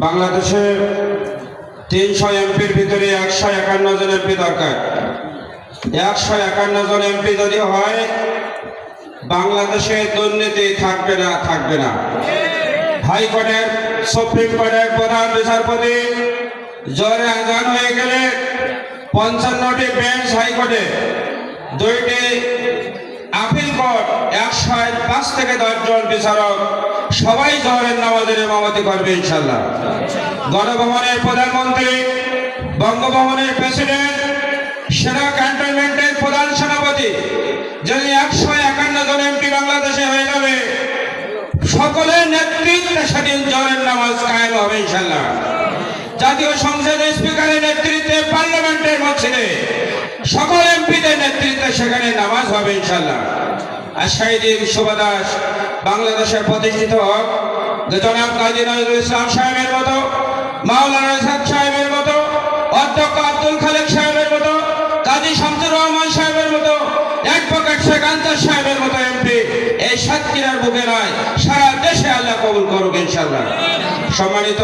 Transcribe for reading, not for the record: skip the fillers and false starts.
বাংলাদেশে ৩০০ এমপির ভিতরে ১৫১ জন এমপি দরকার। ১৫১ জন এমপি যদি হয় বাংলাদেশে দুর্নীতি থাকবে না। হাইকোর্টের, সুপ্রিম কোর্টের প্রধান বিচারপতি জ্বরে আজান হয়ে গেলে ৫৫টি বেঞ্চ হাইকোর্টে, ২টি আপিল কোর্ট, ১০৫ থেকে ১০ জন বিচারক সবাই জোহরের নামাজের ইমামতি করবে ইনশাআল্লাহ। গণভবনের প্রধানমন্ত্রী, বঙ্গভবনের প্রেসিডেন্ট, সেনা ক্যান্টনমেন্টের প্রধান সেনাপতি, যদি ১৫১ জন এমপি বাংলাদেশে হয়ে যাবে, সকলের নেতৃত্বে সেদিন জোহরের নামাজ কায়েম হবে ইনশাআল্লাহ। জাতীয় সংসদের স্পিকারের নেতৃত্বে, পার্লামেন্টের মসজিদে সকল এমপিদের নেতৃত্বে সেখানে নামাজ হবে ইনশাআল্লাহ। আর সেই দিন সুবাদাস বাংলাদেশে প্রতিষ্ঠিত হোক, জনাব কাজী নজরুল ইসলাম সাহেবের মতো, মাওলানা ইসহাক সাহেবের মতো, অধ্যক্ষ আব্দুল খালেক সাহেবের মতো, কাজী শামসুর রহমান সাহেবের মতো, অ্যাডভোকেট শেখ আনসার সাহেবের মতো এমপি এই সাতক্ষীরার বুকে নয়, সারা দেশে আল্লাহ কবুল করুক ইনশাআল্লাহ। সম্মানিত